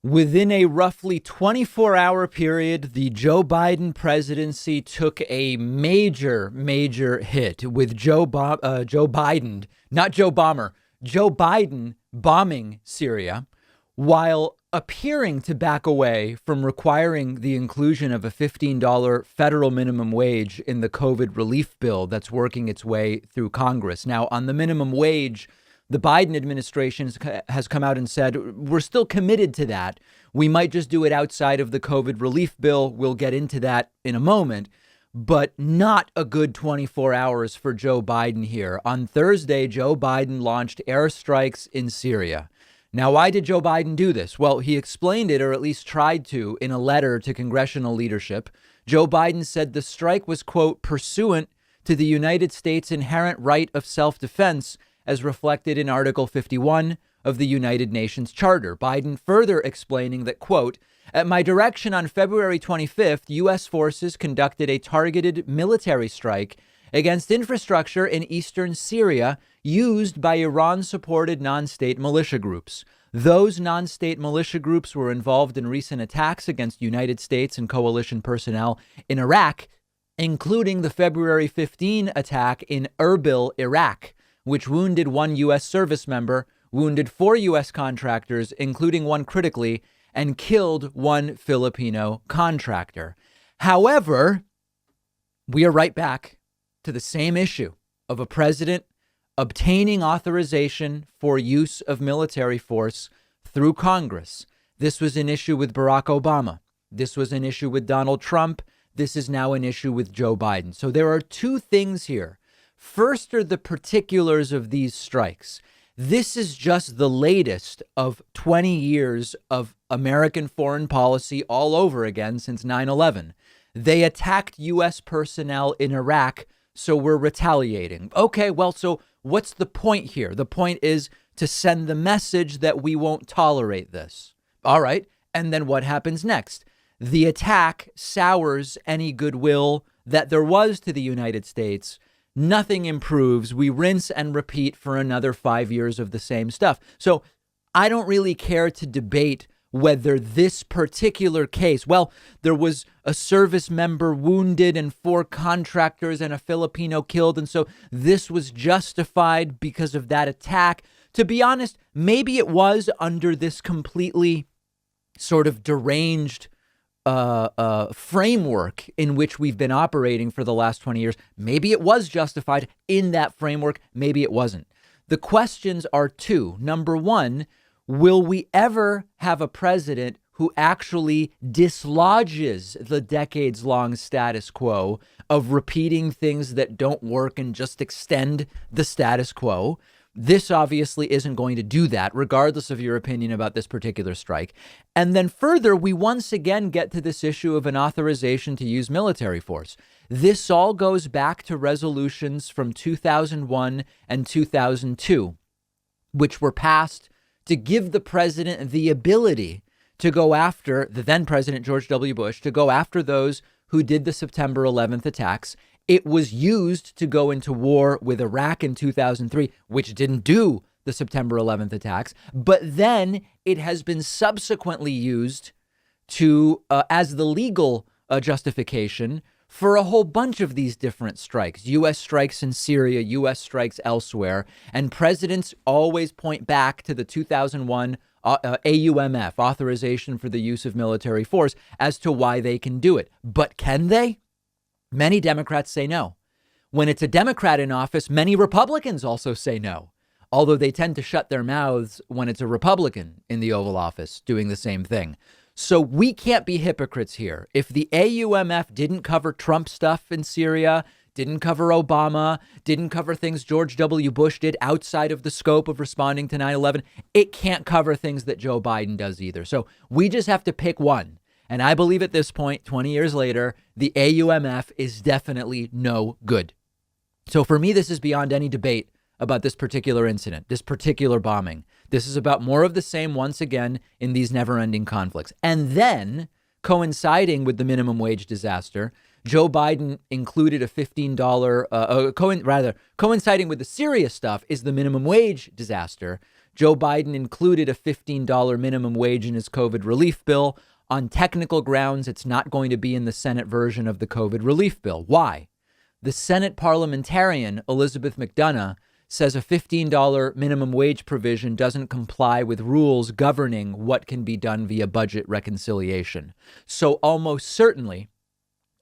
Within a roughly 24-hour period, the Joe Biden presidency took a major hit with Joe Biden, not Joe Bomber, Joe Biden bombing Syria while appearing to back away from requiring the inclusion of a $15 federal minimum wage in the COVID relief bill that's working its way through Congress. Now, on the minimum wage, the Biden administration has come out and said, we're still committed to that. We might just do it outside of the COVID relief bill. We'll get into that in a moment, but not a good 24 hours for Joe Biden here. On Thursday, Joe Biden launched airstrikes in Syria. Now, why did Joe Biden do this? Well, he explained it, or at least tried to, in a letter to congressional leadership. Joe Biden said the strike was, quote, pursuant to the United States' inherent right of self-defense as reflected in Article 51 of the United Nations Charter. Biden further explaining that, quote, at my direction on February 25th, U.S. forces conducted a targeted military strike against infrastructure in eastern Syria used by Iran-supported non-state militia groups. Those non-state militia groups were involved in recent attacks against United States and coalition personnel in Iraq, including the February 15 attack in Erbil, Iraq, which wounded one U.S. service member, wounded 4 U.S. contractors, including one critically, and killed one Filipino contractor. However, we are right back to the same issue of a president obtaining authorization for use of military force through Congress. This was an issue with Barack Obama. This was an issue with Donald Trump. This is now an issue with Joe Biden. So there are two things here. First are the particulars of these strikes. This is just the latest of 20 years of American foreign policy all over again since 9/11. They attacked U.S. personnel in Iraq, so we're retaliating. Okay, well, so what's the point here? The point is to send the message that we won't tolerate this. All right. And then what happens next? The attack sours any goodwill that there was to the United States. Nothing improves. We rinse and repeat for another 5 years of the same stuff. So I don't really care to debate whether this particular case, well, there was a service member wounded and 4 contractors and a Filipino killed. And so this was justified because of that attack. To be honest, maybe it was under this completely sort of deranged framework in which we've been operating for the last 20 years. Maybe it was justified in that framework. Maybe it wasn't. The questions are two. Number one, will we ever have a president who actually dislodges the decades-long status quo of repeating things that don't work and just extend the status quo? This obviously isn't going to do that, regardless of your opinion about this particular strike. And then further, we once again get to this issue of an authorization to use military force. This all goes back to resolutions from 2001 and 2002, which were passed to give the president the ability to go after the then President George W. Bush, to go after those who did the September 11th attacks. It was used to go into war with Iraq in 2003, which didn't do the September 11th attacks. But then it has been subsequently used to as the legal justification for a whole bunch of these different strikes, U.S. strikes in Syria, U.S. strikes elsewhere. And presidents always point back to the 2001 AUMF, authorization for the use of military force, as to why they can do it. But can they? Many Democrats say no. When it's a Democrat in office, many Republicans also say no, although they tend to shut their mouths when it's a Republican in the Oval Office doing the same thing. So we can't be hypocrites here. If the AUMF didn't cover Trump stuff in Syria, didn't cover Obama, didn't cover things George W. Bush did outside of the scope of responding to 9/11, it can't cover things that Joe Biden does either. So we just have to pick one. And I believe at this point, 20 years later, the AUMF is definitely no good. So for me, this is beyond any debate about this particular incident, this particular bombing. This is about more of the same once again in these never-ending conflicts. And then, coinciding with the minimum wage disaster, Joe Biden included a $15, coinciding with the Syria stuff is the minimum wage disaster. Joe Biden included a $15 minimum wage in his COVID relief bill. On technical grounds, it's not going to be in the Senate version of the COVID relief bill. Why? The Senate parliamentarian, Elizabeth McDonough, says a $15 minimum wage provision doesn't comply with rules governing what can be done via budget reconciliation. So almost certainly,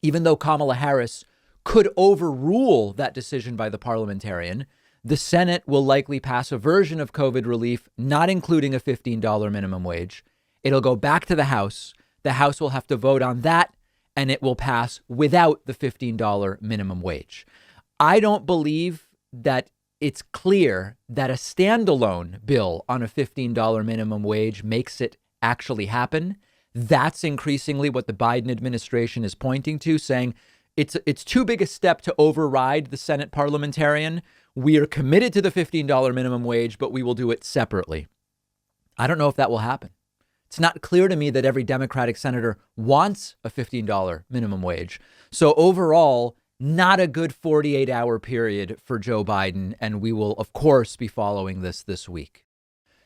even though Kamala Harris could overrule that decision by the parliamentarian, the Senate will likely pass a version of COVID relief, not including a $15 minimum wage. It'll go back to the House. The House will have to vote on that, and it will pass without the $15 minimum wage. I don't believe that it's clear that a standalone bill on a $15 minimum wage makes it actually happen. That's increasingly what the Biden administration is pointing to, saying it's too big a step to override the Senate parliamentarian. We are committed to the $15 minimum wage, but we will do it separately. I don't know if that will happen. It's not clear to me that every Democratic senator wants a $15 minimum wage. So overall, not a good 48-hour period for Joe Biden, and we will, of course, be following this week.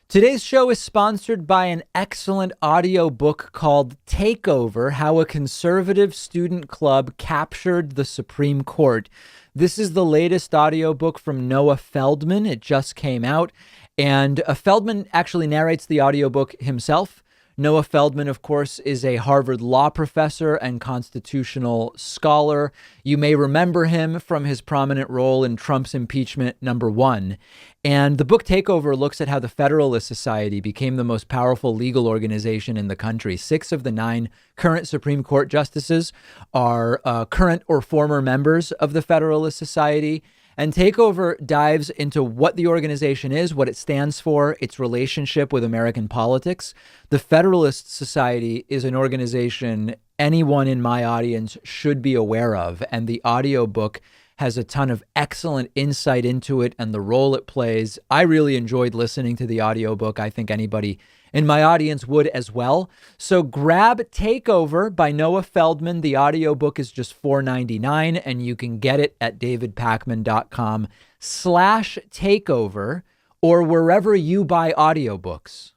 Today's show is sponsored by an excellent audiobook called Takeover: How a Conservative Student Club Captured the Supreme Court. This is the latest audiobook from Noah Feldman. It just came out, and Feldman actually narrates the audiobook himself. Noah Feldman, of course, is a Harvard law professor and constitutional scholar. You may remember him from his prominent role in Trump's impeachment #1. And the book Takeover looks at how the Federalist Society became the most powerful legal organization in the country. 6 of the 9 current Supreme Court justices are current or former members of the Federalist Society. And Takeover dives into what the organization is, what it stands for, its relationship with American politics. The Federalist Society is an organization anyone in my audience should be aware of. And the audiobook has a ton of excellent insight into it and the role it plays. I really enjoyed listening to the audiobook. I think anybody in my audience would as well. So grab Takeover by Noah Feldman. The audiobook is just $4.99, and you can get it at davidpakman.com/takeover or wherever you buy audiobooks.